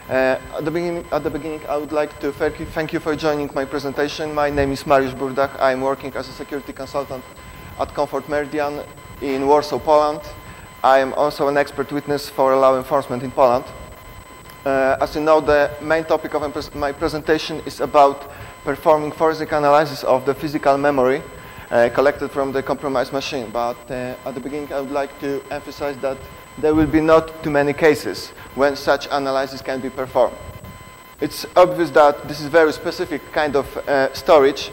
At the beginning, I would like to thank you for joining my presentation. My name is V10 Burdach. I'm working as a security consultant at Comfort Meridian in Warsaw, Poland. I am also an expert witness for law enforcement in Poland. As you know, the main topic of my presentation is about performing forensic analysis of the physical memory collected from the compromised machine. But at the beginning, I would like to emphasize that there will be not too many cases when such analysis can be performed. It's obvious that this is a very specific kind of storage,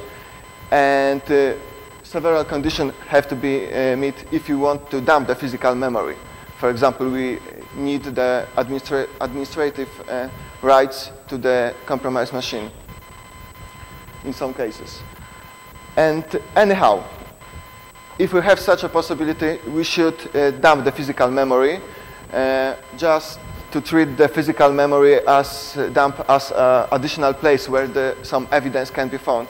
and several conditions have to be met if you want to dump the physical memory. For example, we need the administrative rights to the compromised machine in some cases. And anyhow, if we have such a possibility, we should dump the physical memory just to treat the physical memory as additional place where some evidence can be found.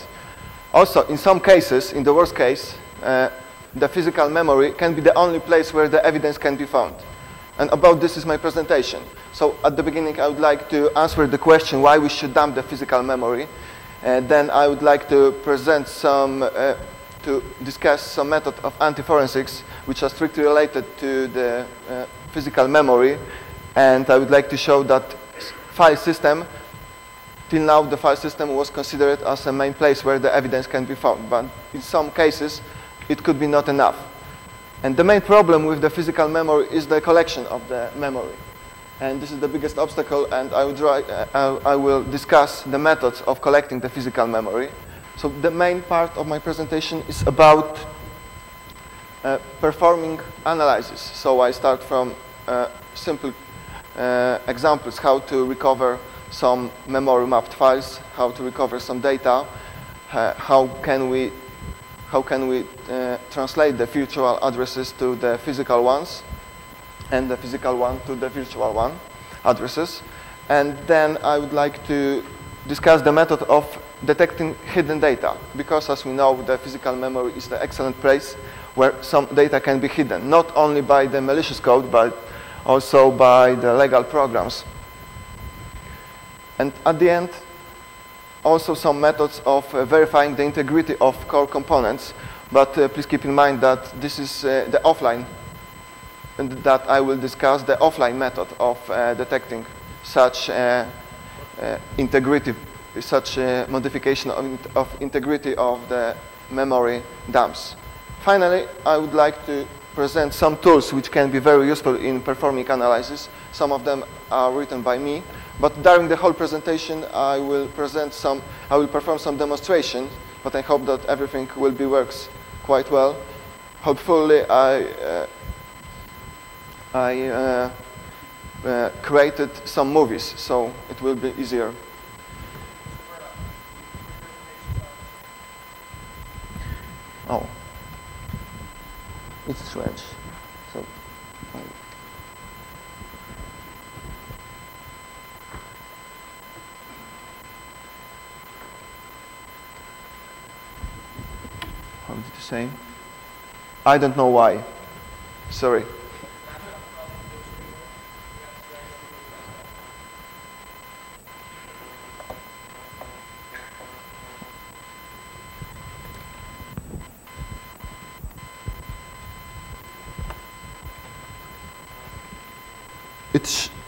Also, in some cases, in the worst case, the physical memory can be the only place where the evidence can be found. And about this is my presentation. So at the beginning, I would like to answer the question why we should dump the physical memory. Then I would like to present to discuss some method of anti-forensics which are strictly related to the physical memory. And I would like to show that file system, till now the file system was considered as a main place where the evidence can be found. But in some cases, it could be not enough. And the main problem with the physical memory is the collection of the memory. And this is the biggest obstacle, and I will discuss the methods of collecting the physical memory. So the main part of my presentation is about performing analysis. So I start from simple examples, how to recover some memory mapped files, how to recover some data, how can we translate the virtual addresses to the physical ones, and the physical one to the virtual one addresses. And then I would like to discuss the method of detecting hidden data, because as we know, the physical memory is the excellent place where some data can be hidden, not only by the malicious code, but also by the legal programs. And at the end, also some methods of verifying the integrity of core components. But please keep in mind that this is the offline, and that I will discuss the offline method of detecting such integrity, such modification of integrity of the memory dumps. Finally, I would like to present some tools which can be very useful in performing analysis. Some of them are written by me, but during the whole presentation, I will perform some demonstrations, but I hope that everything works quite well. Hopefully, I created some movies, so it will be easier. Oh, it's strange. So, how did you say? I don't know why. Sorry.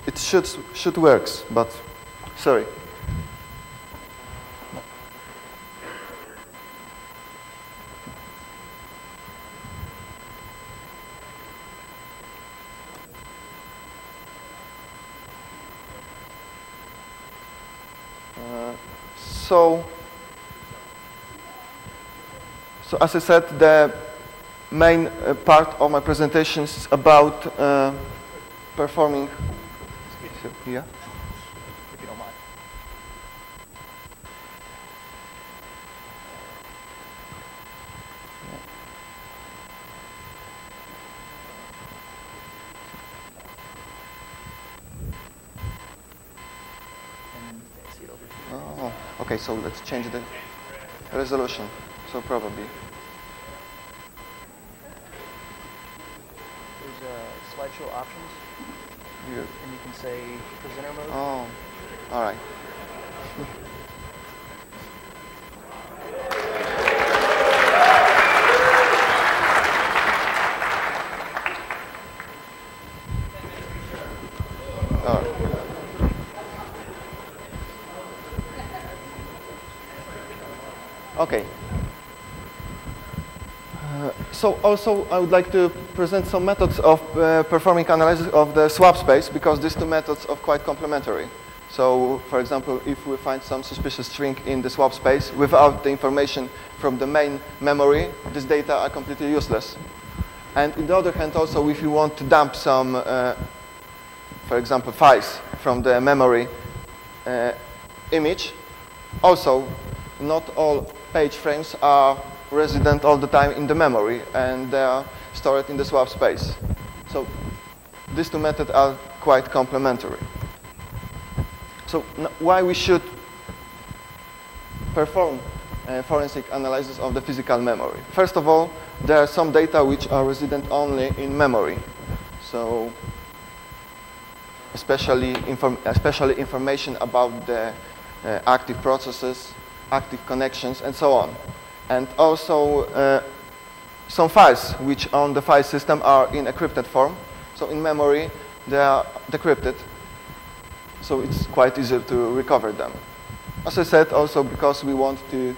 It should works, but sorry. So as I said, the main part of my presentation is about performing. Yeah. If you don't mind. Oh, okay. So let's change the resolution. So probably. There's slideshow options. Here. And you can say presenter mode. Oh. All right. All right. Okay. So also I would like to present some methods of performing analysis of the swap space, because these two methods are quite complementary. So for example, if we find some suspicious string in the swap space without the information from the main memory, these data are completely useless. And on the other hand, also if you want to dump some, for example, files from the memory image, also not all page frames are resident all the time in the memory, and they are stored in the swap space. So these two methods are quite complementary. So why we should perform forensic analysis of the physical memory? First of all, there are some data which are resident only in memory. So especially information about the active processes, active connections, and so on. And also some files which on the file system are in encrypted form. So in memory, they are decrypted. So it's quite easy to recover them. As I said, also because we want to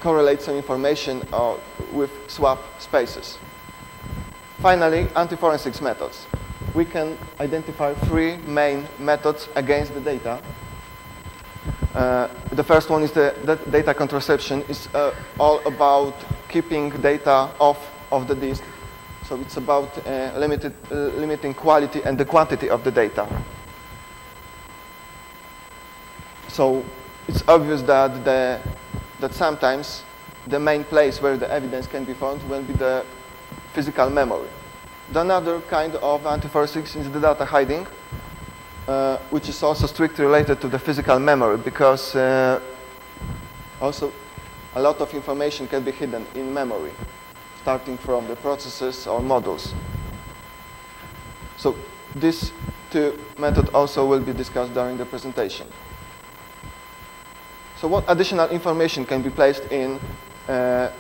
correlate some information with swap spaces. Finally, anti-forensics methods. We can identify three main methods against the data. The first one is that data contraception. Is all about keeping data off of the disk. So it's about limiting quality and the quantity of the data. So it's obvious that sometimes the main place where the evidence can be found will be the physical memory. Another kind of anti-forensics is the data hiding, which is also strictly related to the physical memory, because also a lot of information can be hidden in memory, starting from the processes or modules. So these two methods also will be discussed during the presentation. So what additional information can be placed in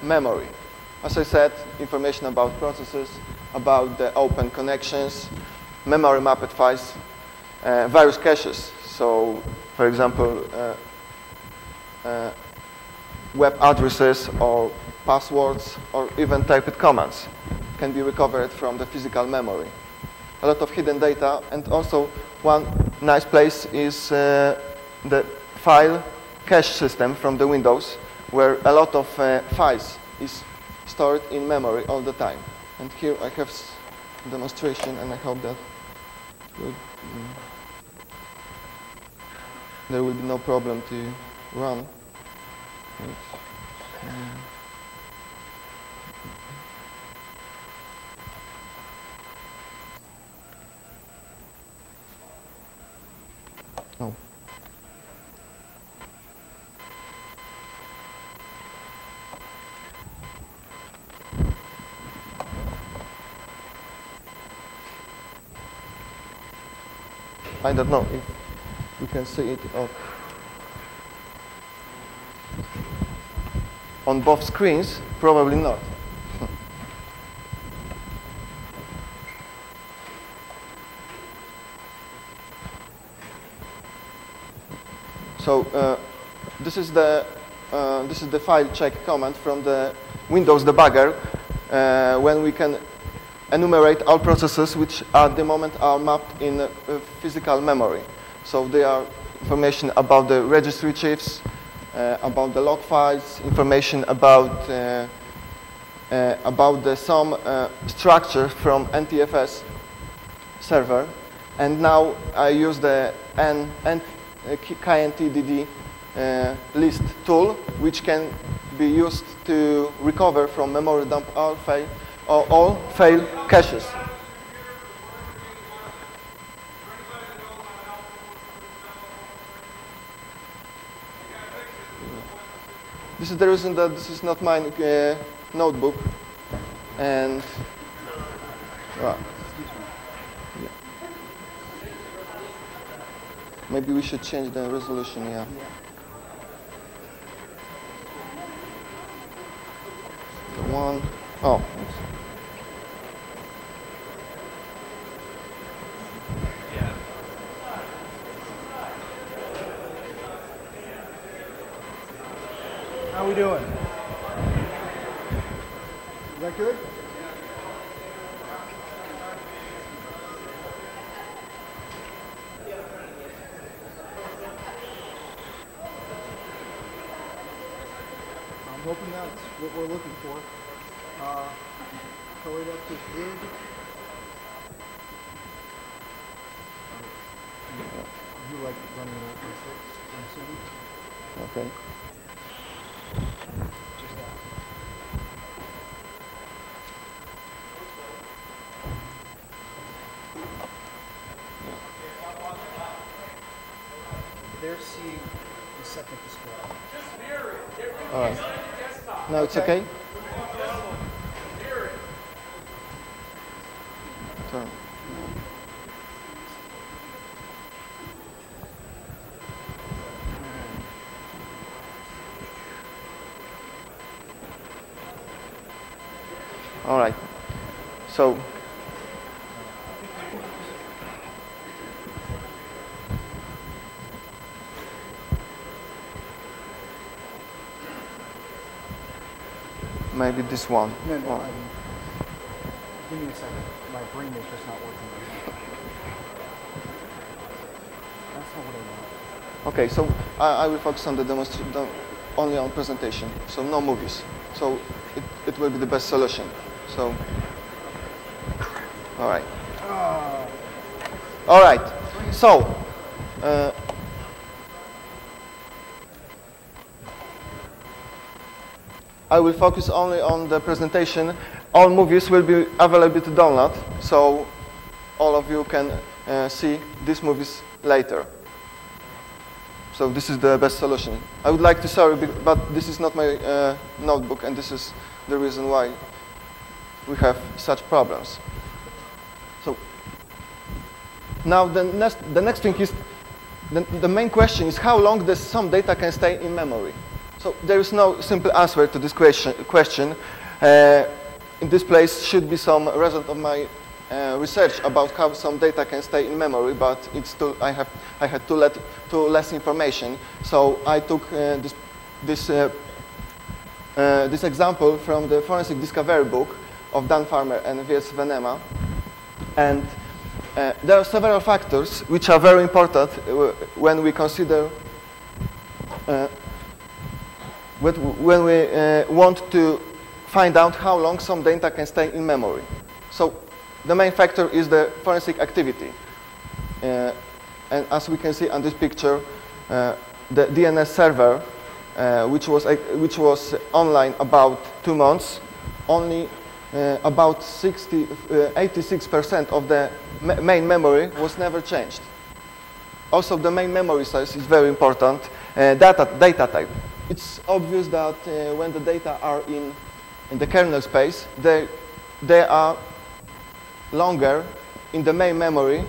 memory? As I said, information about processes, about the open connections, memory mapped files, various caches. So, for example, web addresses or passwords or even typed commands can be recovered from the physical memory. A lot of hidden data, and also one nice place is the file cache system from the Windows, where a lot of files is stored in memory all the time. And here I have a demonstration, and I hope that there will be no problem to run. Oh. I don't know if you can see it on both screens. Probably not. So this is the file check command from the Windows debugger, when we can enumerate all processes which at the moment are mapped in physical memory. So they are information about the registry chiefs, about the log files, information about some structure from NTFS server. And now I use the KNTDD list tool, which can be used to recover from memory dump all fail caches. This is the reason that this is not my notebook, and Maybe we should change the resolution, yeah. The one, oh. How we doing? Is that good? I'm hoping that's what we're looking for. Color depth is good. You like running it at 6, I'm assuming? Okay. Just that. They're seeing the second display. All right. Now it's okay? Turn. All right. So maybe this one. No, no, Oh. give me a second. My brain is just not working right now. That's not what I want. Okay, so I will focus on the demonstration, only on presentation, so no movies. So it will be the best solution. So, all right. All right. So, I will focus only on the presentation. All movies will be available to download, so all of you can see these movies later. So this is the best solution. I would like to sorry, but this is not my notebook, and this is the reason why we have such problems. So now the next thing is, the main question is how long does some data can stay in memory? So there is no simple answer to this question. In this place should be some result of my research about how some data can stay in memory, but it's too, I had too less information. So I took this example from the Forensic Discovery book of Dan Farmer and V.S. Venema. And there are several factors which are very important when we consider when we want to find out how long some data can stay in memory. So the main factor is the forensic activity. And as we can see on this picture, the DNS server, which was online about 2 months, only about 86% of the main memory was never changed. Also, the main memory size is very important. Data type. It's obvious that when the data are in the kernel space, they are longer in the main memory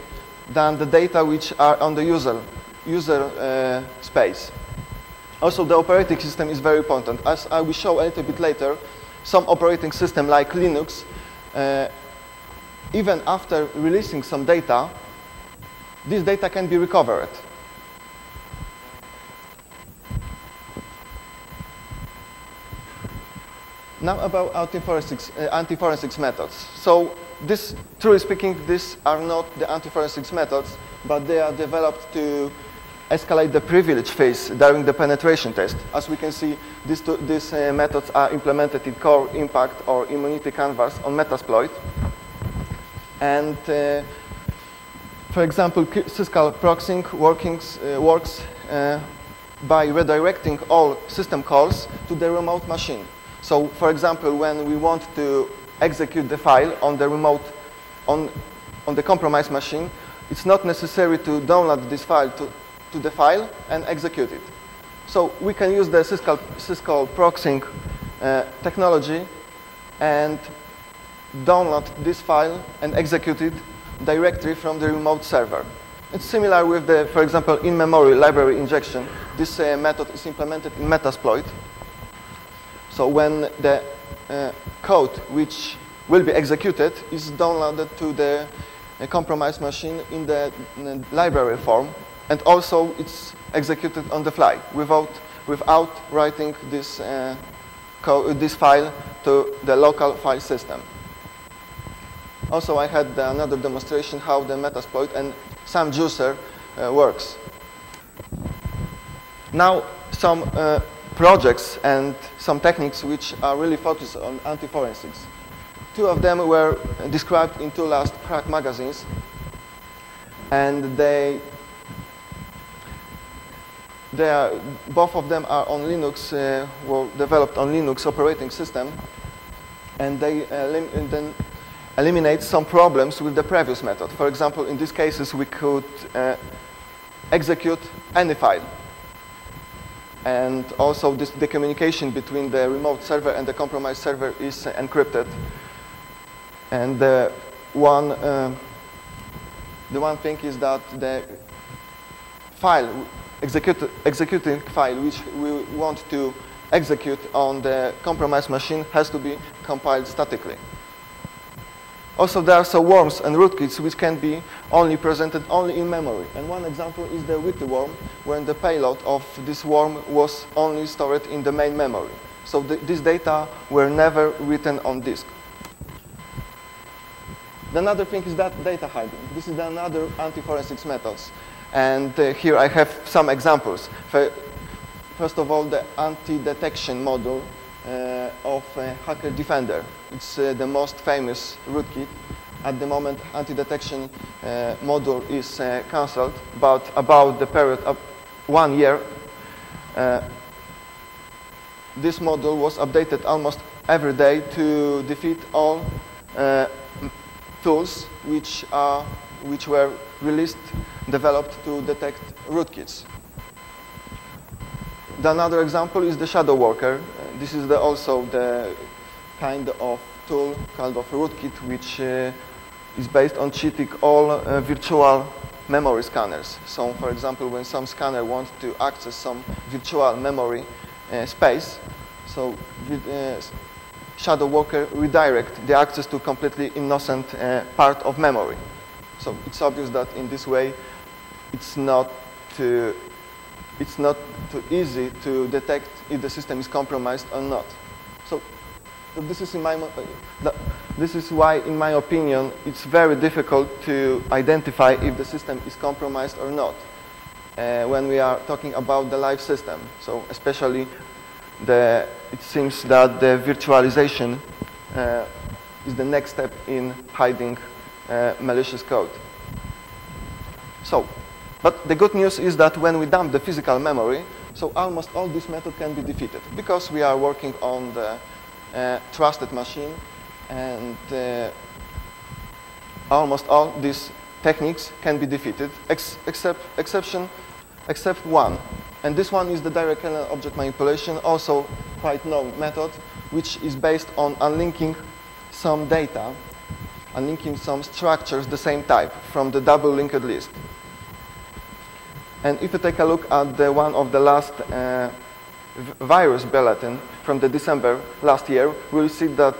than the data which are on the user space. Also, the operating system is very important. As I will show a little bit later, some operating system like Linux, even after releasing some data, this data can be recovered. Now about anti-forensics methods. So this, truly speaking, these are not the anti-forensics methods, but they are developed to escalate the privilege phase during the penetration test. As we can see, these methods are implemented in Core, Impact, or Immunity Canvas on Metasploit. And for example, syscall proxying works by redirecting all system calls to the remote machine. So, for example, when we want to execute the file on the remote, on the compromised machine, it's not necessary to download this file to the file and execute it. So we can use the syscall proxying technology and download this file and execute it directly from the remote server. It's similar with the, for example, in-memory library injection. This method is implemented in Metasploit. So when the code which will be executed is downloaded to the compromised machine in the library form, and also it's executed on the fly without writing this file to the local file system. Also, I had another demonstration how the Metasploit and some juicer works. Now, some projects and some techniques which are really focused on anti-forensics. Two of them were described in two last crack magazines, and both of them are on Linux, were developed on Linux operating system, and they then eliminate some problems with the previous method. For example, in these cases, we could execute any file. And also, the communication between the remote server and the compromised server is encrypted. And the one thing is that the file, executing file, which we want to execute on the compromised machine, has to be compiled statically. Also, there are some worms and rootkits which can be only presented only in memory. And one example is the witty worm, when the payload of this worm was only stored in the main memory. So these data were never written on disk. Another thing is that data hiding. This is another anti-forensics methods. And here I have some examples. First of all, the anti-detection module of Hacker Defender. It's the most famous rootkit. At the moment, anti-detection module is cancelled, but about the period of 1 year, this module was updated almost every day to defeat all tools which were released, developed to detect rootkits. Another example is the Shadow Worker. This is also the kind of tool, kind of rootkit, which is based on cheating all virtual memory scanners. So, for example, when some scanner wants to access some virtual memory space, so Shadow Worker redirect the access to completely innocent part of memory. So it's obvious that in this way, it's not too easy to detect if the system is compromised or not. So this is why, in my opinion, it's very difficult to identify if the system is compromised or not when we are talking about the live system. So especially, it seems that the virtualization is the next step in hiding malicious code. So, but the good news is that when we dump the physical memory, so almost all this method can be defeated because we are working on the trusted machine, and almost all these techniques can be defeated, except one. And this one is the direct kernel object manipulation, also quite known method, which is based on unlinking some data, unlinking some structures the same type from the double linked list. And if you take a look at the one of the last virus bulletin from the December last year, we'll see that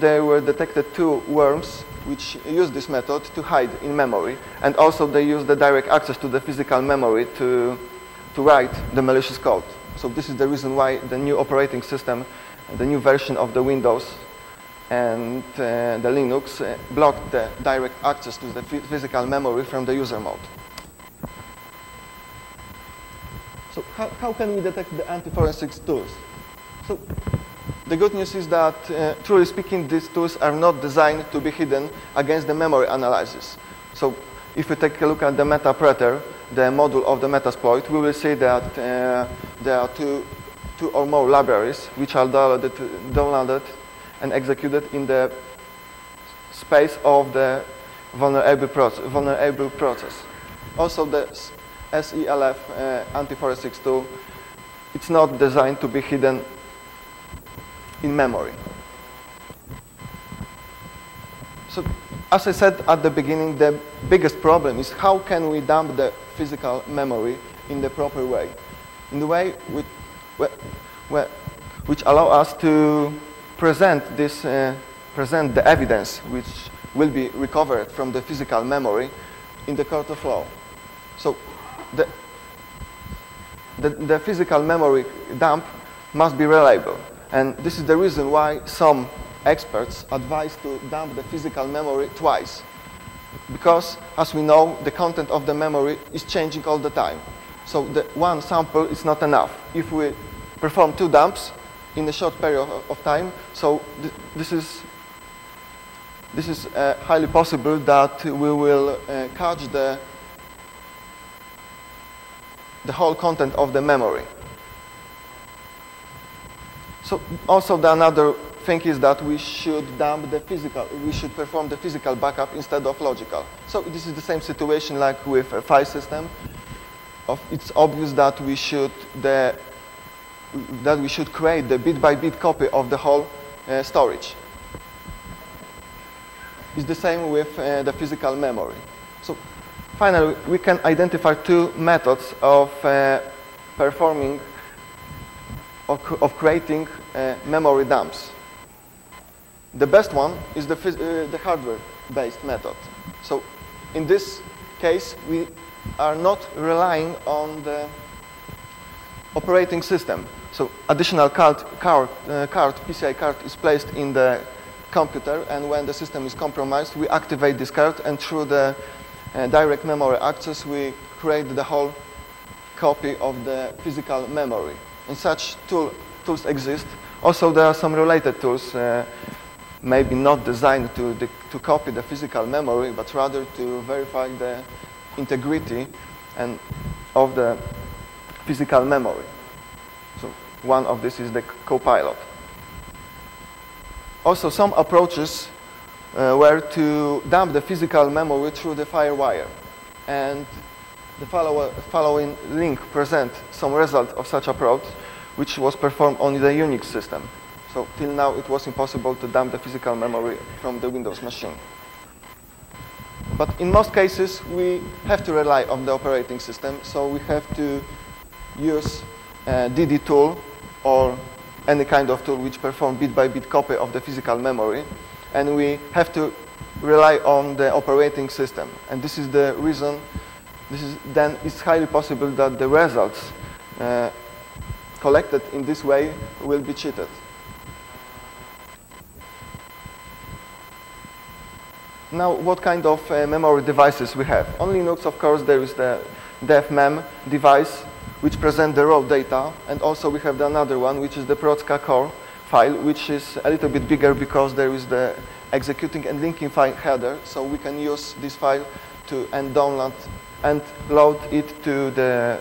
there were detected 2 worms which use this method to hide in memory, and also they use the direct access to the physical memory to write the malicious code. So this is the reason why the new operating system, the new version of the Windows and the Linux blocked the direct access to the physical memory from the user mode. So how can we detect the anti-forensics tools? So the good news is that, truly speaking, these tools are not designed to be hidden against the memory analysis. So if we take a look at the Metapreter, the module of the Metasploit, we will see that there are two or more libraries which are downloaded and executed in the space of the vulnerable process. Also, the SELF anti-forensics tool, it's not designed to be hidden in memory. So as I said at the beginning, the biggest problem is how can we dump the physical memory in the proper way, in the way which allow us to present the evidence which will be recovered from the physical memory in the court of law. So the physical memory dump must be reliable. And this is the reason why some experts advise to dump the physical memory twice. Because, as we know, the content of the memory is changing all the time. So the one sample is not enough. If we perform 2 dumps in a short period of time, so this is highly possible that we will catch the whole content of the memory. So also another thing is that we should perform the physical backup instead of logical. So this is the same situation like with a file system. It's obvious that we should create the bit-by-bit copy of the whole storage. It's the same with the physical memory. So finally, we can identify 2 methods of performing of creating memory dumps. The best one is the hardware-based method. So in this case, we are not relying on the operating system. So additional PCI card is placed in the computer, and when the system is compromised, we activate this card, and through the direct memory access, we create the whole copy of the physical memory. And such tools exist. Also, there are some related tools, maybe not designed to copy the physical memory, but rather to verify the integrity of the physical memory. So one of this is the Copilot. Also, some approaches were to dump the physical memory through the FireWire. And the following link presents some result of such approach, which was performed on the Unix system. So till now, it was impossible to dump the physical memory from the Windows machine. But in most cases, we have to rely on the operating system, so we have to use a DD tool or any kind of tool which performs bit-by-bit copy of the physical memory, and we have to rely on the operating system. And this is the reason. Then it's highly possible that the results collected in this way will be cheated. Now, what kind of memory devices we have? On Linux, of course, there is the devmem device, which presents the raw data, and also we have another one, which is the Procka core file, which is a little bit bigger because there is the executing and linking file header, so we can use this file and download and load it to the,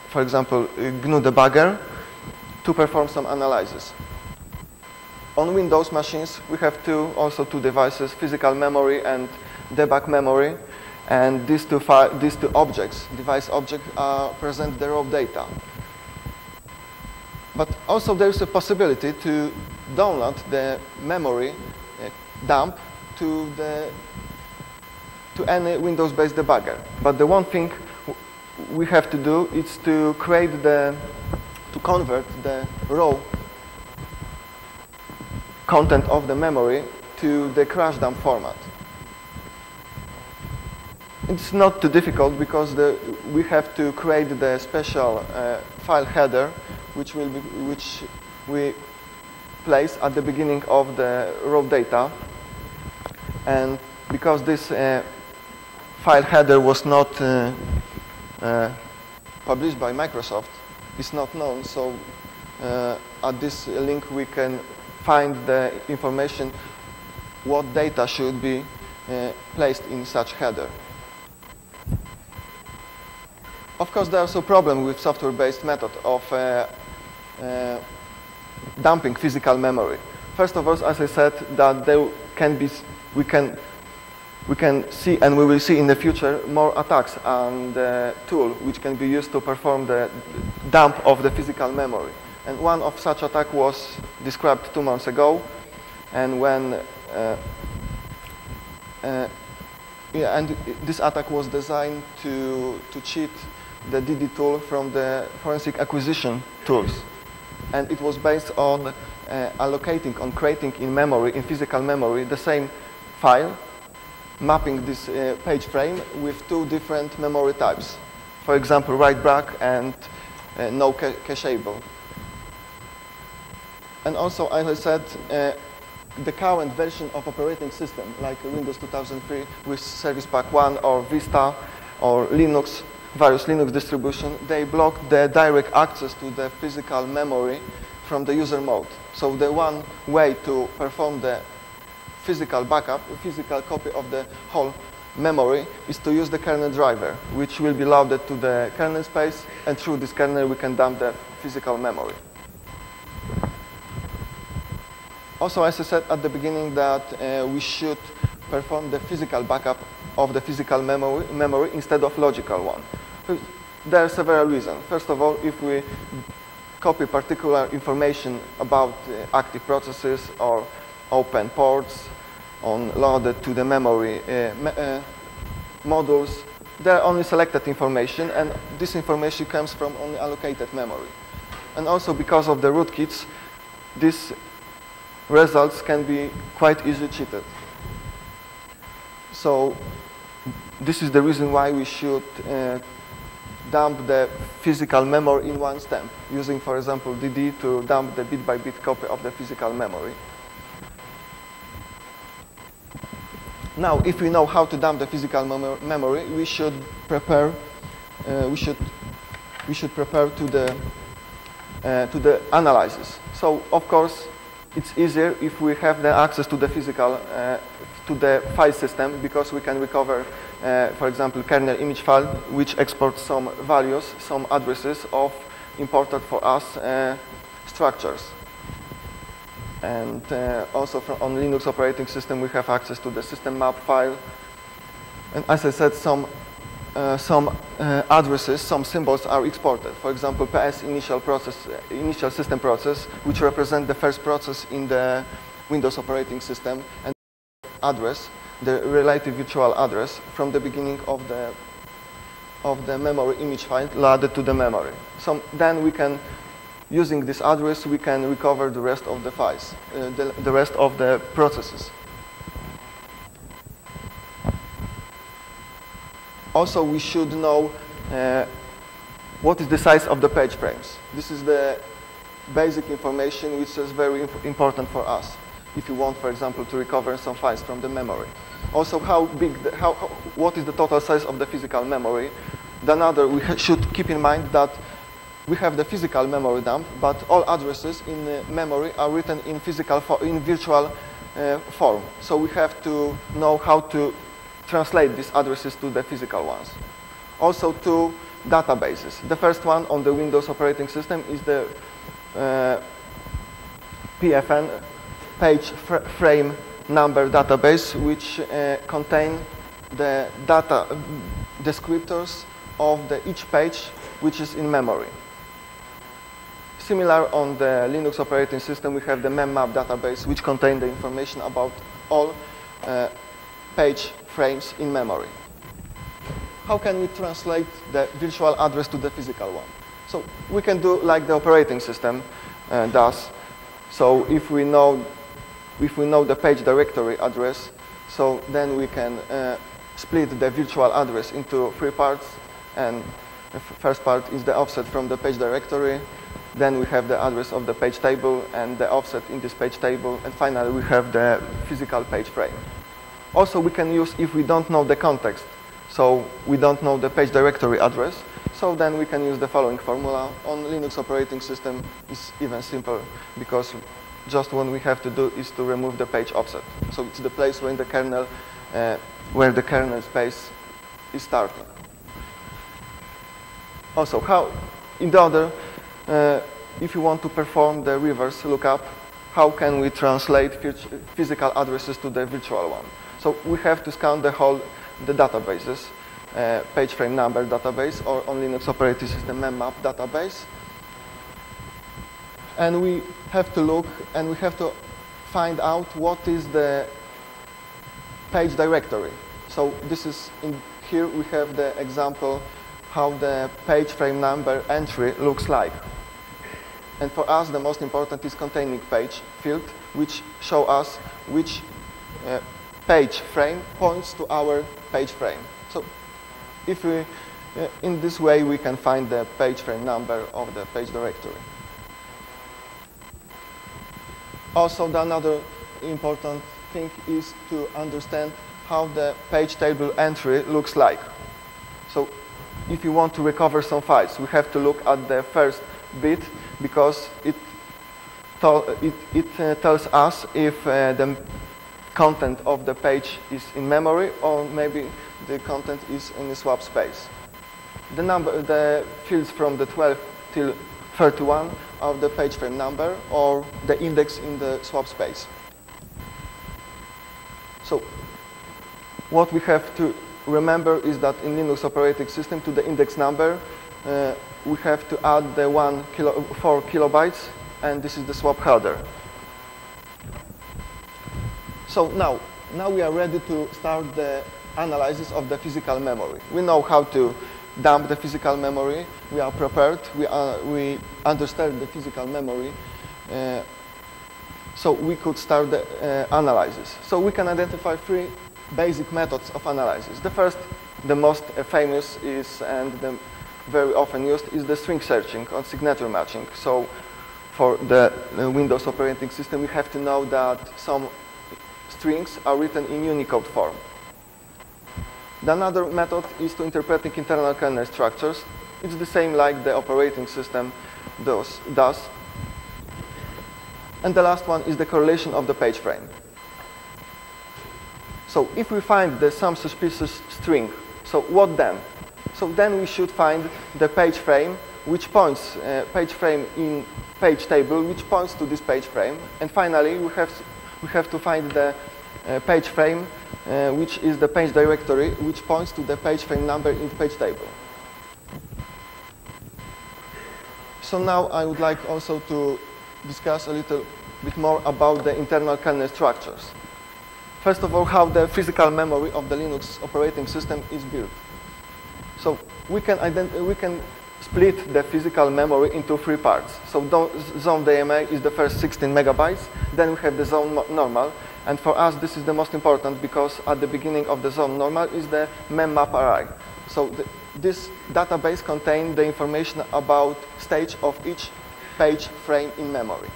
for example, GNU debugger to perform some analysis. On Windows machines, we have also two devices, physical memory and debug memory, and these two objects, device objects, present the raw data. But also there is a possibility to download the memory dump to any Windows-based debugger. But the one thing we have to do is to convert the raw content of the memory to the crash dump format. It's not too difficult because we have to create the special file header which we place at the beginning of the raw data. And because this file header was not published by Microsoft, it's not known, so at this link we can find the information what data should be placed in such header. Of course, there are also problems with software-based method of dumping physical memory. First of all, as I said, that there can be, we can see, and we will see in the future, more attacks on the tool which can be used to perform the dump of the physical memory. And one of such attack was described 2 months ago, and when Yeah, and this attack was designed to cheat the DD tool from the forensic acquisition tools. And it was based on allocating, on creating in memory, in physical memory, the same file, mapping this page frame with two different memory types. For example, write-back and no cacheable. And also, as I said, the current version of operating system, like Windows 2003 with Service Pack 1 or Vista or Linux, various Linux distributions, they block the direct access to the physical memory from the user mode. So the one way to perform the physical backup, a physical copy of the whole memory, is to use the kernel driver, which will be loaded to the kernel space, and through this kernel we can dump the physical memory. Also, as I said at the beginning, that we should perform the physical backup of the physical memory instead of logical one. There are several reasons. First of all, if we copy particular information about active processes or open ports loaded to the memory modules, they are only selected information, and this information comes from only allocated memory. And also because of the rootkits, these results can be quite easily cheated. So this is the reason why we should dump the physical memory in one step, using, for example, DD to dump the bit-by-bit copy of the physical memory. Now, if we know how to dump the physical memory, we should prepare. We should prepare to the analysis. So, of course, it's easier if we have the access to the physical, to the file system, because we can recover, for example, kernel image file, which exports some values, some addresses of imported for us structures. And also on Linux operating system, we have access to the system map file. And as I said, some addresses, some symbols are exported. For example, PS initial system process, which represent the first process in the Windows operating system, and address, the relative virtual address from the beginning of the memory image file loaded to the memory. So then we can, using this address, we can recover the rest of the files, the rest of the processes. Also, we should know what is the size of the page frames. This is the basic information which is very important for us, if you want, for example, to recover some files from the memory. Also, what is the total size of the physical memory? Then we should keep in mind that we have the physical memory dump, but all addresses in the memory are written in virtual form. So we have to know how to translate these addresses to the physical ones. Also, two databases. The first one on the Windows operating system is the PFN, page frame number database, which contain the data descriptors of each page which is in memory. Similar on the Linux operating system, we have the memmap database, which contain the information about all page frames in memory. How can we translate the virtual address to the physical one? So we can do like the operating system does. So if we know the page directory address, so then we can split the virtual address into three parts. And the first part is the offset from the page directory. Then we have the address of the page table and the offset in this page table. And finally, we have the physical page frame. Also, we can use, if we don't know the context, so we don't know the page directory address, so then we can use the following formula. On Linux operating system, it's even simpler, because just what we have to do is to remove the page offset. So it's the place where the kernel space is starting. Also, if you want to perform the reverse lookup, how can we translate physical addresses to the virtual one? So we have to scan the databases, page frame number database, or on Linux operating system memmap database. And we have to look, and we have to find out what is the page directory. So this is here we have the example how the page frame number entry looks like. And for us, the most important is containing page field, which show us which page frame points to our page frame. So if we, in this way, we can find the page frame number of the page directory. Also, another important thing is to understand how the page table entry looks like. So if you want to recover some files, we have to look at the first bit because it tells us if the content of the page is in memory or maybe the content is in the swap space. The fields from the 12 till 31 are the page frame number or the index in the swap space. So what we have to remember is that in Linux operating system to the index number we have to add the 4 kilobytes, and this is the swap header. So now we are ready to start the analysis of the physical memory. We know how to dump the physical memory. We are prepared. We understand the physical memory. So we could start the analysis. So we can identify 3 basic methods of analysis. The first, the most famous is, and the very often used, is the string searching or signature matching. So for the Windows operating system, we have to know that some strings are written in Unicode form. The another method is to interpreting internal kernel structures. It's the same like the operating system does. And the last one is the correlation of the page frame. So if we find some suspicious string, so what then? So then we should find the page frame, which points, page frame in page table, which points to this page frame. And finally, we have to find the page frame, which is the page directory, which points to the page frame number in the page table. So now I would like also to discuss a little bit more about the internal kernel structures. First of all, how the physical memory of the Linux operating system is built. So we can split the physical memory into 3 parts. So zone DMA is the first 16 megabytes. Then we have the zone normal. And for us, this is the most important because at the beginning of the zone normal is the memmap array. So this database contains the information about stage of each page frame in memory.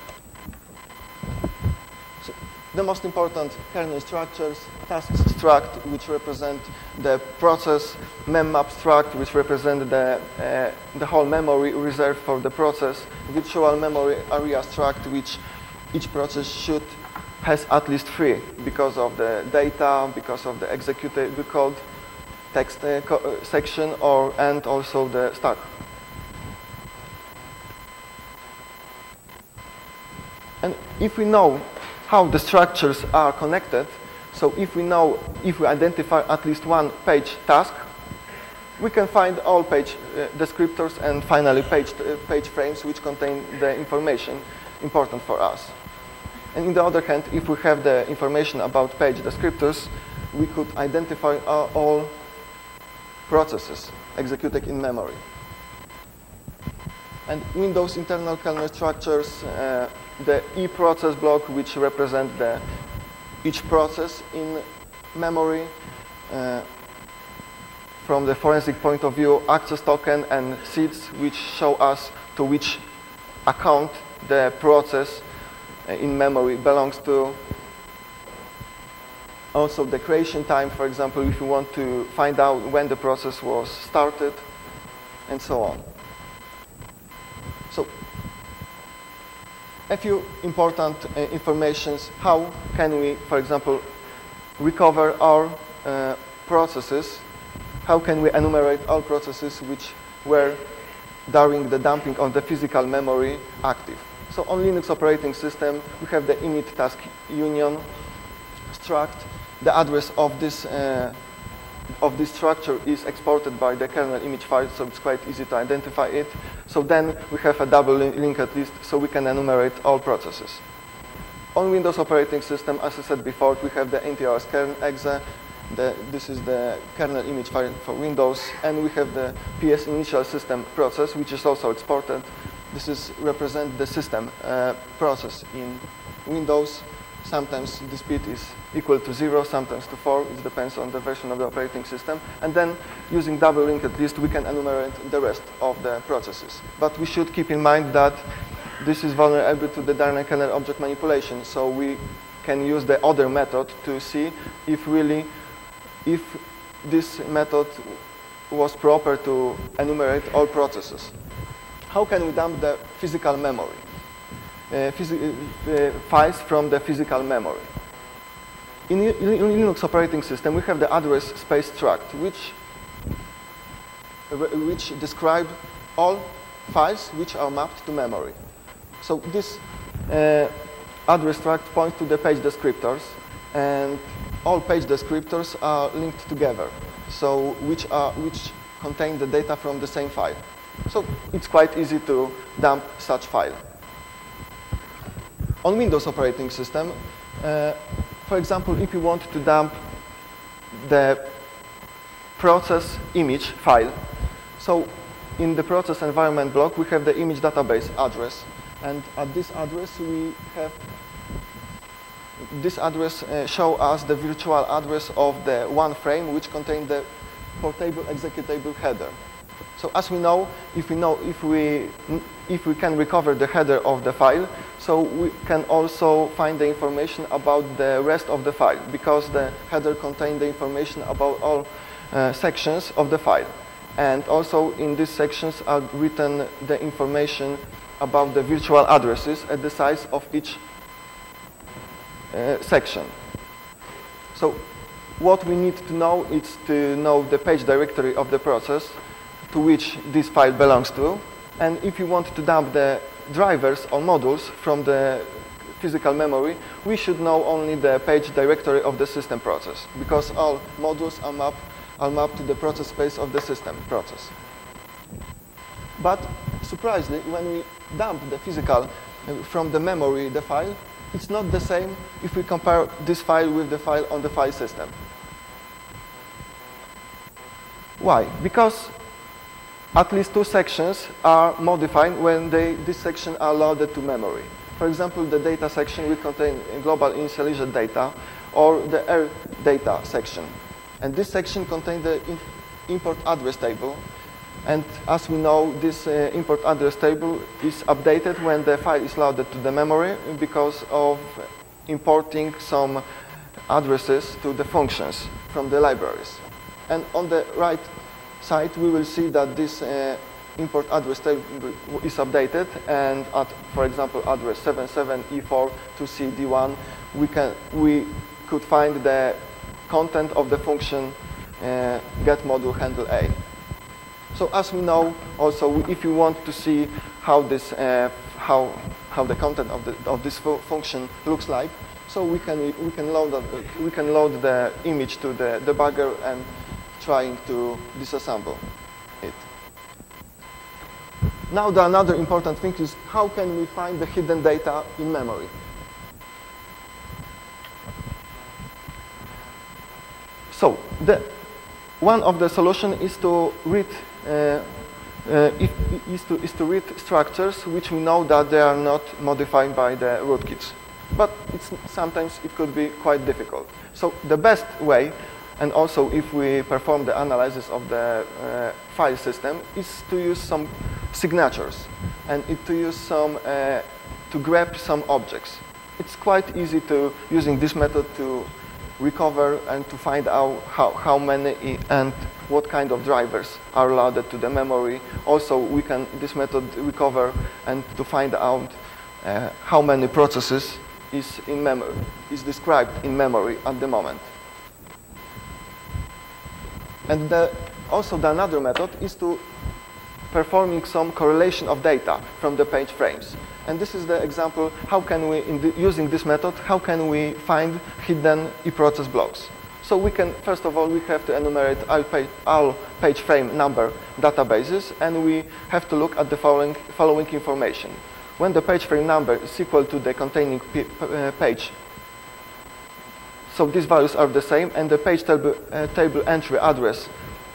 So the most important kernel structures, tasks struct, which represent the process, memmap struct, which represent the whole memory reserved for the process, virtual memory area struct, which each process should has at least 3 because of the data, because of the executable code, text section, and also the stack. And if we know how the structures are connected, so if we identify at least one page task, we can find all page descriptors and finally page frames which contain the information important for us. And on the other hand, if we have the information about page descriptors, we could identify all processes executed in memory. And Windows internal kernel structures, the E process block, which represent each process in memory. From the forensic point of view, access token and seeds, which show us to which account the process in memory belongs to. Also the creation time, for example, if you want to find out when the process was started, and so on. So a few important informations. How can we, for example, recover our processes? How can we enumerate all processes which were during the dumping of the physical memory active? So on Linux operating system, we have the init task union struct. The address of this structure is exported by the kernel image file, so it's quite easy to identify it. So then we have a double linked list, so we can enumerate all processes. On Windows operating system, as I said before, we have the NTOS kernel exe. This is the kernel image file for Windows, and we have the PS initial system process, which is also exported. This is represent the system process in Windows. Sometimes the speed is equal to 0, sometimes to 4. It depends on the version of the operating system. And then, using double linked list, we can enumerate the rest of the processes. But we should keep in mind that this is vulnerable to the direct kernel object manipulation. So we can use the other method to see if this method was proper to enumerate all processes. How can we dump the physical memory? Files from the physical memory. In Linux operating system, we have the address space struct, which describe all files which are mapped to memory. So this address struct points to the page descriptors, and all page descriptors are linked together, so which contain the data from the same file. So it's quite easy to dump such file. On Windows operating system, for example, if you want to dump the process image file, so in the process environment block, we have the image database address. And at this address, we have this address show us the virtual address of the one frame, which contains the portable executable header. So as we know, if we can recover the header of the file, so we can also find the information about the rest of the file, because the header contains the information about all sections of the file. And also in these sections are written the information about the virtual addresses at the size of each section. So what we need to know is to know the page directory of the process to which this file belongs to. And if you want to dump the drivers or modules from the physical memory, we should know only the page directory of the system process, because all modules are mapped to the process space of the system process. But surprisingly, when we dump the physical from the memory, the file, it's not the same if we compare this file with the file on the file system. Why? Because at least two sections are modified when this section are loaded to memory. For example, the data section will contain global initialized data, or the air data section. And this section contains the import address table. And as we know, this import address table is updated when the file is loaded to the memory because of importing some addresses to the functions from the libraries. And on the right side, we will see that this import address table is updated, and at, for example, address 77E4 to CD1, we could find the content of the function get module handle A. So as we know, also, if you want to see how this how the content of this function looks like, so we can load the image to the debugger and trying to disassemble it. Now, another important thing is how can we find the hidden data in memory? So one of the solutions is to read read structures which we know that they are not modified by the rootkits. But sometimes it could be quite difficult. So the best way, and also if we perform the analysis of the file system, is to use some signatures and to grab some objects. It's quite easy to using this method to recover and to find out how many and what kind of drivers are loaded to the memory. Also, we can this method recover and to find out how many processes is described in memory at the moment. And also another method is to performing some correlation of data from the page frames. And this is the example, how can we, using this method, how can we find hidden eProcess blocks? So we can, first of all, we have to enumerate all page frame number databases, and we have to look at the following information. when the page frame number is equal to the containing page, so these values are the same, and the page table entry address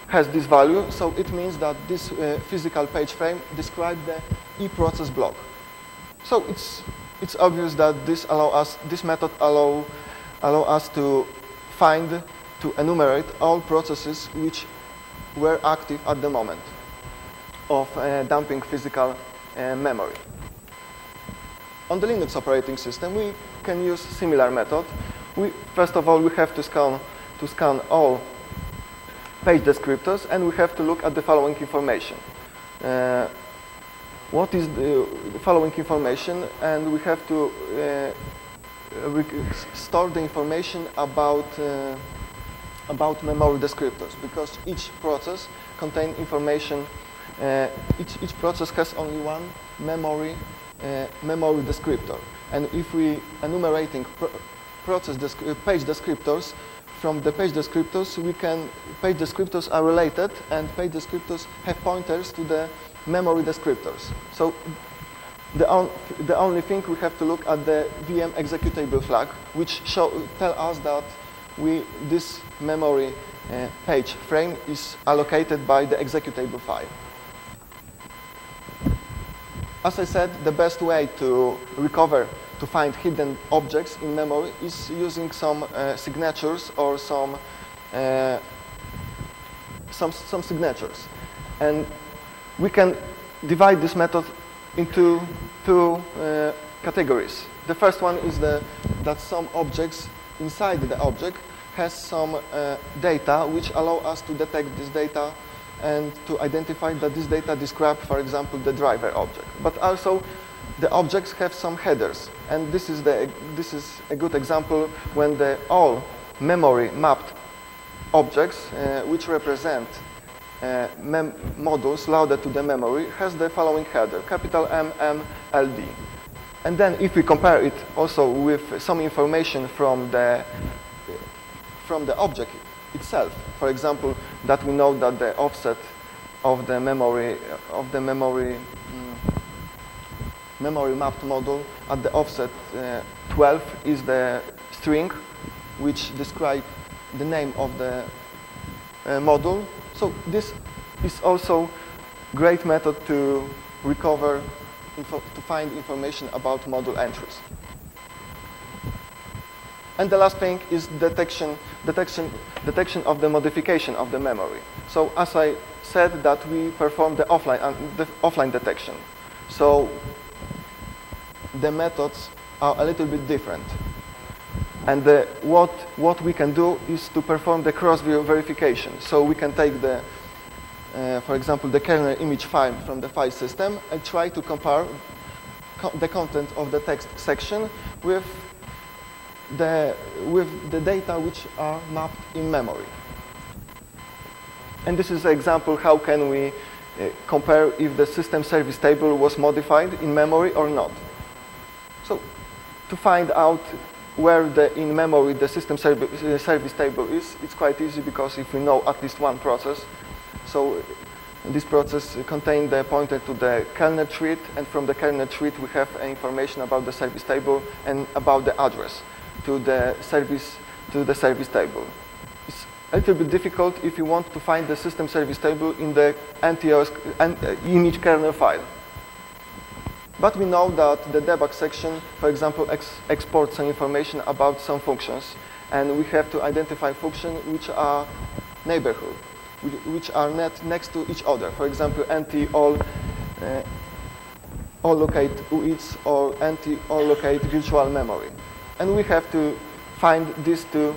has this value, so it means that this physical page frame describes the e-process block. So it's obvious that this method allow us to enumerate all processes which were active at the moment of dumping physical memory. On the Linux operating system, we can use similar method. First of all, we have to scan all page descriptors, and we have to look at the following information. What is the following information? And we have to store the information about memory descriptors, because each process contains information. Each process has only one memory descriptor, and if we enumerating page descriptors from the page descriptors, page descriptors are related, and page descriptors have pointers to the memory descriptors. So the only thing we have to look at the VM executable flag, which tell us that this memory page frame is allocated by the executable file. As I said, the best way to find hidden objects in memory is using some signatures or some signatures. And we can divide this method into two categories. The first one is that some objects inside the object has some data which allow us to detect this data and to identify that this data describe, for example, the driver object. But also, the objects have some headers, and this is a good example when all memory mapped objects, which represent modules loaded to the memory, has the following header: capital M, M, LD. And then, if we compare it also with some information from the object itself, for example, that we know that the offset of the memory mapped module at the offset 12 is the string which describes the name of the module. So this is also great method to recover, to find information about module entries. And the last thing is detection of the modification of the memory. So as I said, that we perform the offline detection. So the methods are a little bit different. And what we can do is to perform the cross-view verification. So we can take for example, the kernel image file from the file system and try to compare the content of the text section with the data which are mapped in memory. And this is an example how can we compare if the system service table was modified in memory or not. So to find out where in memory the system service table is, it's quite easy, because if we know at least one process, so this process contains the pointer to the kernel tree, and from the kernel tree we have information about the service table and about the address to the service table. It's a little bit difficult if you want to find the system service table in the NTOS image kernel file. But we know that the debug section, for example, exports some information about some functions, and we have to identify functions which are neighborhood, which are next to each other. For example, NT all locate UITs or NT all locate virtual memory. And we have to find these two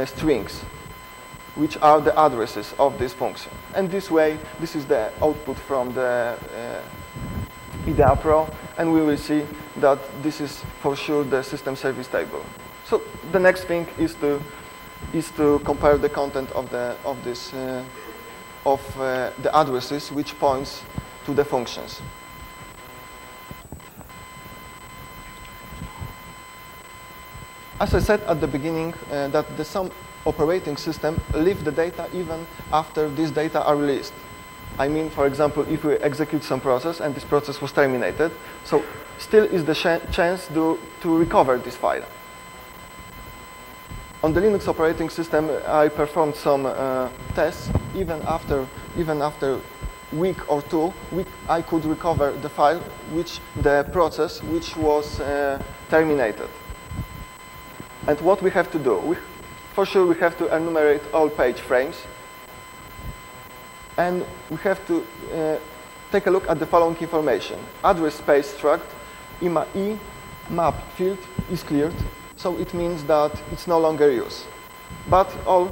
strings, which are the addresses of this function. And this way, this is the output from the IDEA Pro, and we will see that this is for sure the system service table. So the next thing is to compare the content of the addresses which points to the functions. As I said at the beginning, that some operating system leave the data even after these data are released. I mean, for example, if we execute some process and this process was terminated, so still is the chance to recover this file. On the Linux operating system, I performed some tests. Even after week or two, I could recover the file, the process which was terminated. And what we have to do? For sure, we have to enumerate all page frames. And we have to take a look at the following information. Address space struct, map field is cleared, so it means that it's no longer used. But all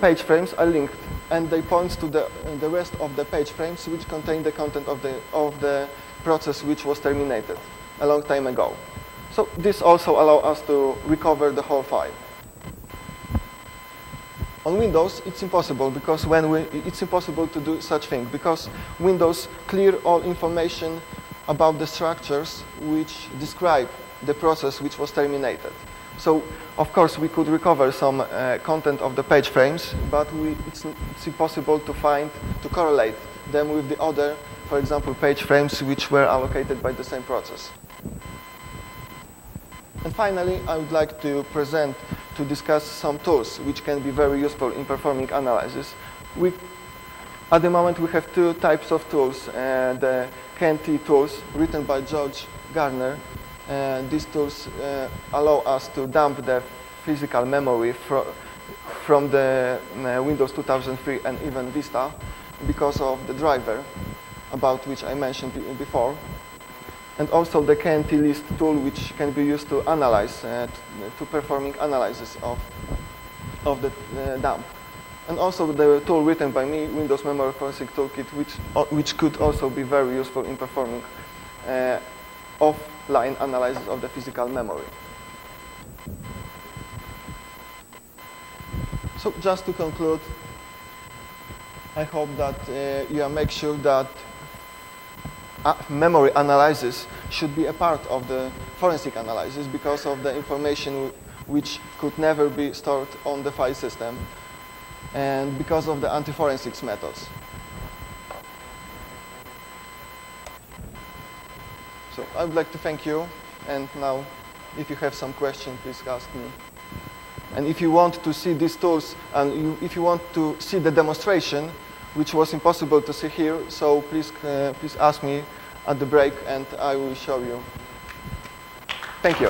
page frames are linked, and they point to the rest of the page frames which contain the content of the process which was terminated a long time ago. So this also allows us to recover the whole file. On Windows, it's impossible because it's impossible to do such thing because Windows clear all information about the structures which describe the process which was terminated. So, of course, we could recover some content of the page frames, but it's impossible to correlate them with the other, for example, page frames which were allocated by the same process. And finally, I would like to discuss some tools which can be very useful in performing analysis. At the moment, we have two types of tools. The KNT tools, written by George Garner. These tools allow us to dump the physical memory from the Windows 2003 and even Vista because of the driver about which I mentioned before. And also the KNT list tool, which can be used to analyze, to performing analysis of the dump. And also the tool written by me, Windows Memory Forensic Toolkit, which could also be very useful in performing offline analysis of the physical memory. So just to conclude, I hope that you make sure that memory analysis should be a part of the forensic analysis because of the information which could never be stored on the file system and because of the anti-forensics methods. So I would like to thank you, and now if you have some questions, please ask me. And if you want to see these tools and if you want to see the demonstration, which was impossible to see here, so please ask me at the break and I will show you. Thank you.